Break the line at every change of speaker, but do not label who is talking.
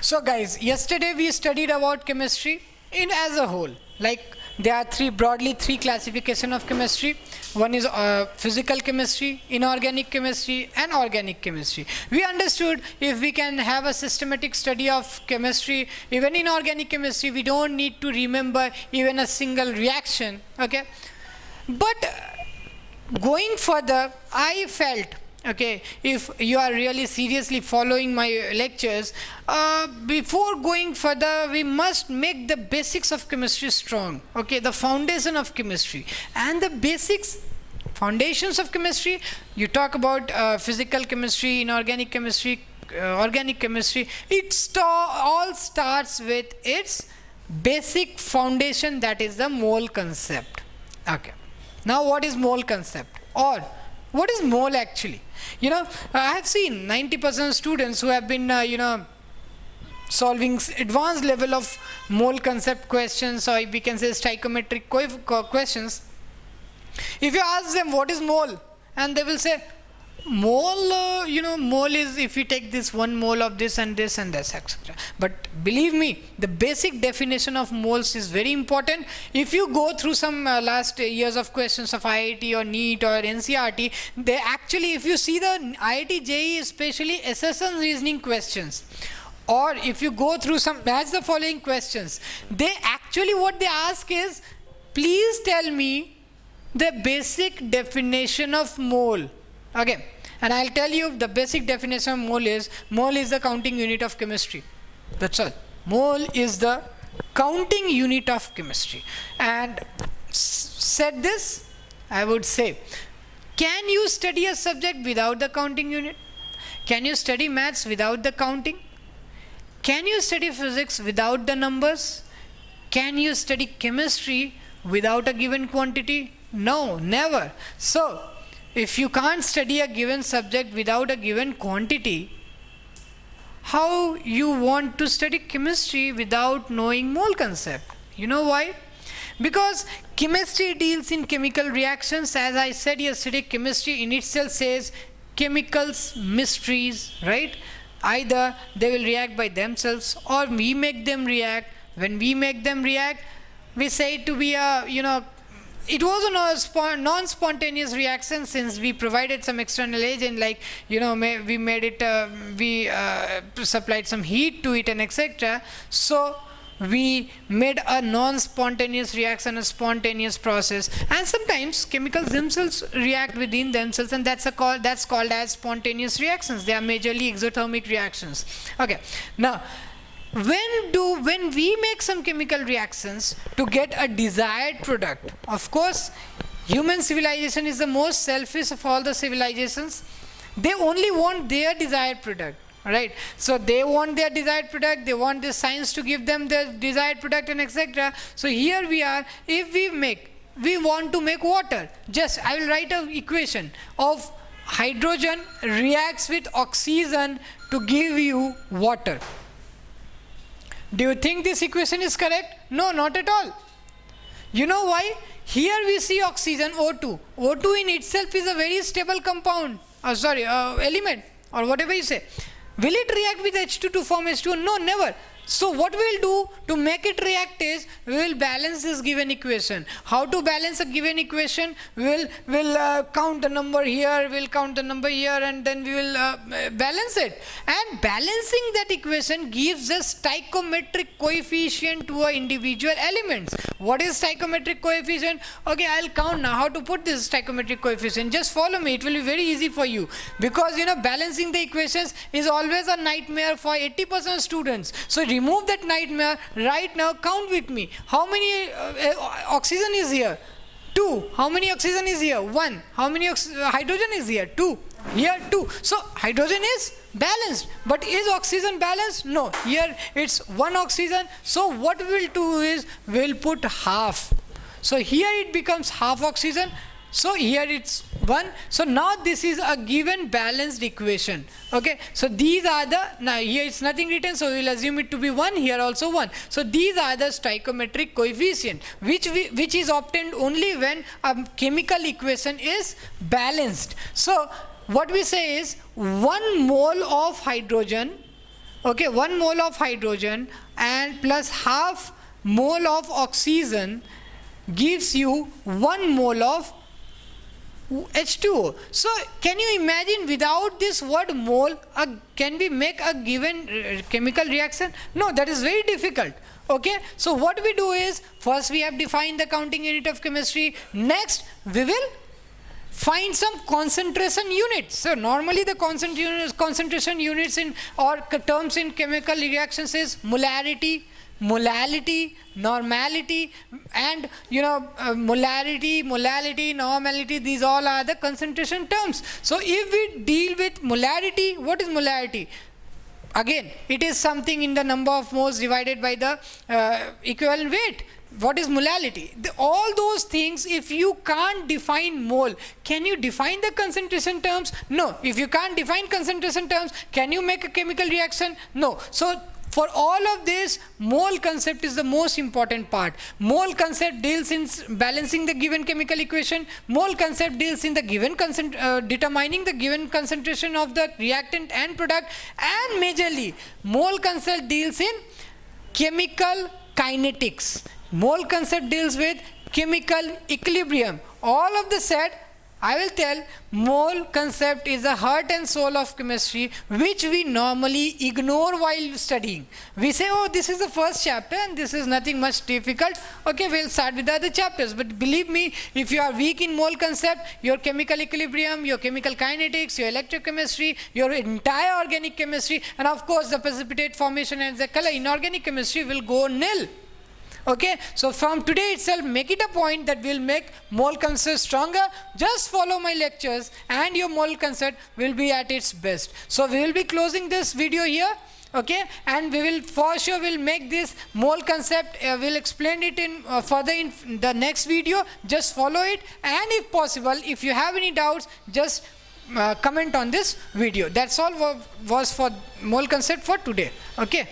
So guys, yesterday we studied about chemistry in as a whole. Like there are broadly three classification of chemistry. One is physical chemistry, inorganic chemistry and organic chemistry. We understood if we can have a systematic study of chemistry, even in organic chemistry, we don't need to remember even a single reaction. Okay, but going further, I felt, okay, if you are really seriously following my lectures, before going further we must make the basics of chemistry strong. Okay, the foundation of chemistry and the basics foundations of chemistry. You talk about physical chemistry, inorganic chemistry, organic chemistry. All starts with its basic foundation, that is the mole concept. Okay, now what is mole concept, or what is mole actually? I have seen 90% students who have been solving advanced level of mole concept questions, or we can say stoichiometric questions. If you ask them what is mole, and they will say mole, mole is if you take this 1 mole of this and this and this, etc. But believe me, the basic definition of moles is very important. If you go through some last years of questions of IIT or NEET or NCRT, they actually, if you see the IIT JEE, especially assessment reasoning questions, or if you go through some match the following questions, they actually what they ask is, please tell me the basic definition of mole. Okay, and I'll tell you the basic definition of mole is the counting unit of chemistry. That's all. Mole is the counting unit of chemistry. And said this, I would say, can you study a subject without the counting unit? Can you study maths without the counting? Can you study physics without the numbers? Can you study chemistry without a given quantity? No, never. So if you can't study a given subject without a given quantity, how you want to study chemistry without knowing mole concept? You know why? Because chemistry deals in chemical reactions. As I said yesterday, chemistry in itself says chemicals mysteries, right? Either they will react by themselves or we make them react. When we make them react, we say it to be a, it was a non-spontaneous reaction, since we provided some external agent, like we made it, we supplied some heat to it and etc. So we made a non-spontaneous reaction, a spontaneous process, and sometimes chemicals themselves react within themselves, and that's called as spontaneous reactions. They are majorly exothermic reactions. Okay, now when we make some chemical reactions to get a desired product, of course human civilization is the most selfish of all the civilizations. They only want their desired product, right? So they want their desired product, they want the science to give them their desired product and etc. So here we are, if we want to make water, just I will write an equation of hydrogen reacts with oxygen to give you water. Do you think this equation is correct? No, not at all. You know why? Here we see oxygen, O2. O2 in itself is a very stable compound, element, or whatever you say. Will it react with H2 to form H2? No, never. So what we'll do to make it react is, we will balance this given equation. How to balance a given equation? We'll count the number here, we'll count the number here, and then we will balance it. And balancing that equation gives a stoichiometric coefficient to our individual elements. What is stoichiometric coefficient? Okay, I'll count now how to put this stoichiometric coefficient. Just follow me, it will be very easy for you. Because balancing the equations is always a nightmare for 80% students. So remove that nightmare right now. Count with me. How many oxygen is here? 2. How many oxygen is here? 1. How many hydrogen is here? 2. Here 2. So hydrogen is balanced. But is oxygen balanced? No. Here it's 1 oxygen. So what we'll do is, we'll put half. So here it becomes half oxygen. So here it's 1. So now this is a given balanced equation. Okay, so these are now here it's nothing written, so we'll assume it to be 1, here also 1. So these are the stoichiometric coefficient, which is obtained only when a chemical equation is balanced. So what we say is, 1 mole of hydrogen Okay, 1 mole of hydrogen and plus half mole of oxygen gives you 1 mole of H2O. So can you imagine without this word mole, can we make a given chemical reaction? No, that is very difficult. Okay, so what we do is, first we have defined the counting unit of chemistry. Next we will find some concentration units. So normally the concentration units in or terms in chemical reactions is molarity, molality, normality, and molality, normality, these all are the concentration terms. So if we deal with molarity, what is molarity? Again, it is something in the number of moles divided by the equivalent weight. What is molality? All those things, if you can't define mole, can you define the concentration terms? No. If you can't define concentration terms, can you make a chemical reaction? No. So for all of this, mole concept is the most important part. Mole concept deals in balancing the given chemical equation. Mole concept deals in the given determining the given concentration of the reactant and product. And majorly, mole concept deals in chemical kinetics. Mole concept deals with chemical equilibrium. All of the said, I will tell, mole concept is the heart and soul of chemistry, which we normally ignore while studying. We say, oh, this is the first chapter and this is nothing much difficult. Okay, we'll start with the other chapters. But believe me, if you are weak in mole concept, your chemical equilibrium, your chemical kinetics, your electrochemistry, your entire organic chemistry, and of course the precipitate formation and the color inorganic chemistry will go nil. Okay, so from today itself, make it a point that we'll make mole concept stronger. Just follow my lectures and your mole concept will be at its best. So we will be closing this video here. Okay, and we will for sure will make this mole concept, we'll explain it in further in the next video. Just follow it, and if possible, if you have any doubts, just comment on this video. That's all was for mole concept for today. Okay.